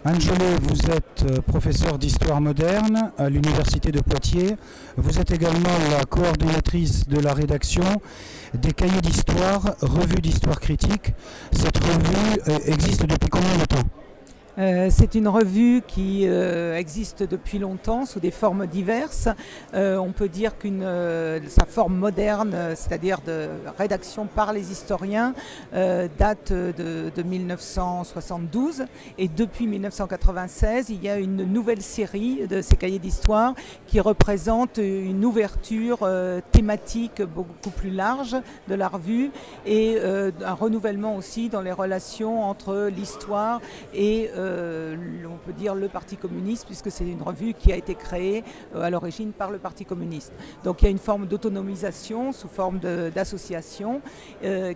Anne Jolet, vous êtes professeure d'histoire moderne à l'Université de Poitiers. Vous êtes également la coordonnatrice de la rédaction des cahiers d'histoire, revue d'histoire critique. Cette revue existe depuis combien de temps ? C'est une revue qui existe depuis longtemps sous des formes diverses. On peut dire que sa forme moderne, c'est-à-dire de rédaction par les historiens, date de 1972. Et depuis 1996, il y a une nouvelle série de ces cahiers d'histoire qui représente une ouverture thématique beaucoup plus large de la revue et un renouvellement aussi dans les relations entre l'histoire et on peut dire le Parti communiste, puisque c'est une revue qui a été créée à l'origine par le Parti communiste. Donc il y a une forme d'autonomisation sous forme d'association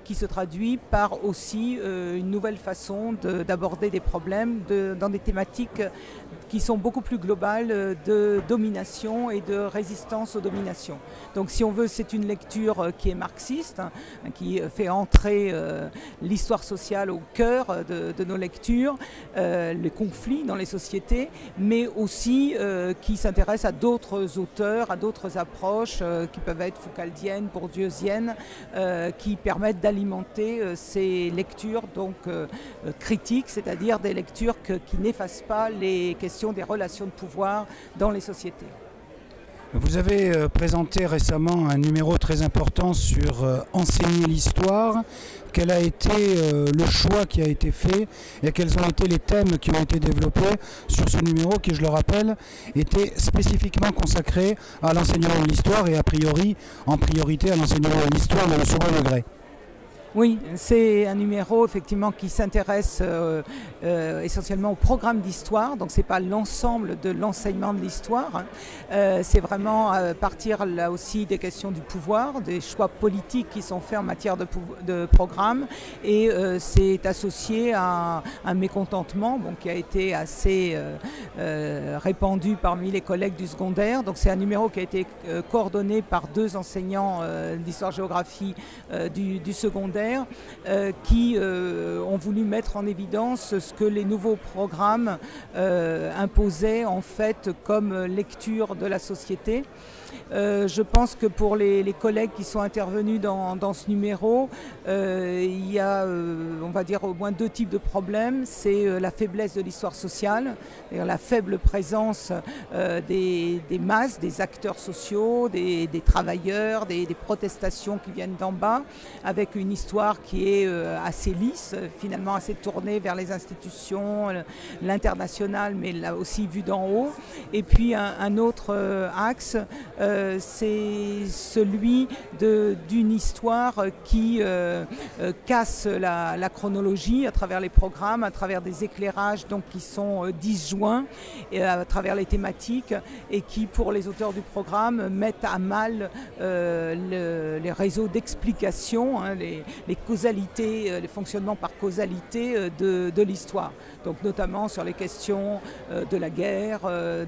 qui se traduit par aussi une nouvelle façon d'aborder des problèmes dans des thématiques qui sont beaucoup plus globales de domination et de résistance aux dominations. Donc si on veut, c'est une lecture qui est marxiste, qui fait entrer l'histoire sociale au cœur de nos lectures, les conflits dans les sociétés, mais aussi qui s'intéresse à d'autres auteurs, à d'autres approches qui peuvent être foucaldiennes, bourdieusiennes, qui permettent d'alimenter ces lectures donc critiques, c'est-à-dire des lectures qui n'effacent pas les questions des relations de pouvoir dans les sociétés. Vous avez présenté récemment un numéro très important sur enseigner l'histoire. Quel a été le choix qui a été fait et quels ont été les thèmes qui ont été développés sur ce numéro qui, je le rappelle, était spécifiquement consacré à l'enseignement de l'histoire et a priori en priorité à l'enseignement de l'histoire dans le second degré. Oui, c'est un numéro effectivement qui s'intéresse essentiellement au programme d'histoire, donc c'est pas l'ensemble de l'enseignement de l'histoire, c'est vraiment à partir là aussi des questions du pouvoir, des choix politiques qui sont faits en matière de programme et c'est associé à un mécontentement qui a été assez répandu parmi les collègues du secondaire, donc c'est un numéro qui a été coordonné par deux enseignants d'histoire-géographie du secondaire qui ont voulu mettre en évidence ce que les nouveaux programmes imposaient en fait comme lecture de la société. Je pense que pour les collègues qui sont intervenus dans ce numéro, il y a, on va dire, au moins deux types de problèmes. C'est la faiblesse de l'histoire sociale, c'est-à-dire la faible présence des masses, des acteurs sociaux, des travailleurs, des protestations qui viennent d'en bas, avec une histoire qui est assez lisse, finalement assez tournée vers les institutions, l'international, mais là aussi vue d'en haut. Et puis un autre axe, c'est celui d'une histoire qui casse la chronologie à travers les programmes, à travers des éclairages donc, qui sont disjoints et à travers les thématiques et qui, pour les auteurs du programme, mettent à mal les réseaux d'explication, les causalités, les fonctionnements par causalité de l'histoire. Donc notamment sur les questions de la guerre,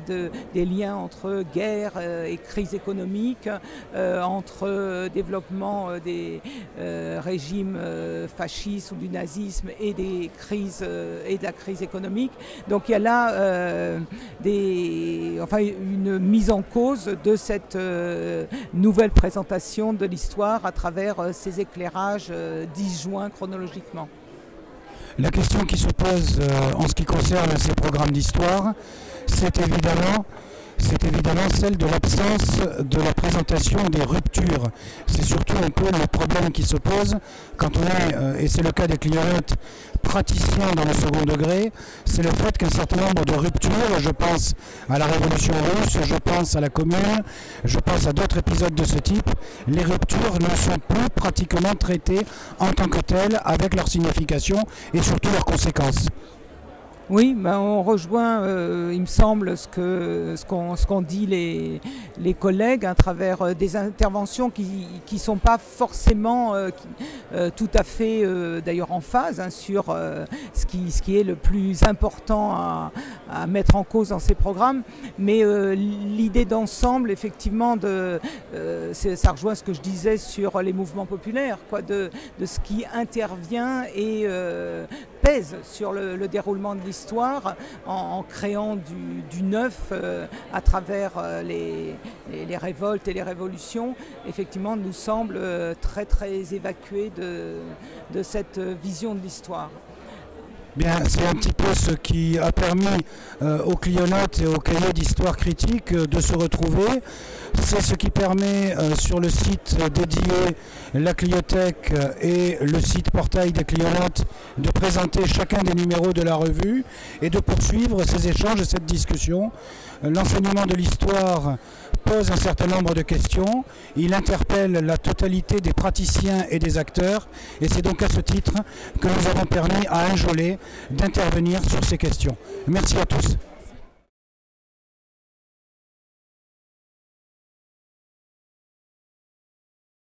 des liens entre guerre et crise économique, entre développement des régimes fascistes ou du nazisme et des crises et de la crise économique. Donc il y a là une mise en cause de cette nouvelle présentation de l'histoire à travers ces éclairages disjoints chronologiquement. La question qui se pose en ce qui concerne ces programmes d'histoire, c'est évidemment celle de l'absence de la présentation des ruptures. C'est surtout un peu le problème qui se pose quand on est, et c'est le cas des clients praticiens dans le second degré, c'est le fait qu'un certain nombre de ruptures, je pense à la Révolution russe, je pense à la Commune, je pense à d'autres épisodes de ce type, les ruptures ne sont plus pratiquement traitées en tant que telles avec leur signification et surtout leurs conséquences. Oui, on rejoint, il me semble, ce qu'ont dit les collègues à travers des interventions qui sont pas forcément tout à fait d'ailleurs en phase sur ce qui est le plus important à mettre en cause dans ces programmes. Mais l'idée d'ensemble, effectivement, ça rejoint ce que je disais sur les mouvements populaires, de ce qui intervient et pèse sur le déroulement de l'histoire. l'histoire en créant du neuf à travers les révoltes et les révolutions, effectivement nous semble très très évacué de cette vision de l'histoire. Bien, c'est un petit peu ce qui a permis aux Clionotes et aux cahiers d'histoire critique de se retrouver. C'est ce qui permet sur le site dédié La Cliothèque et le site portail des Clionotes de présenter chacun des numéros de la revue et de poursuivre ces échanges et cette discussion. L'enseignement de l'histoire pose un certain nombre de questions, il interpelle la totalité des praticiens et des acteurs, et c'est donc à ce titre que nous avons permis à Anjolet d'intervenir sur ces questions. Merci à tous.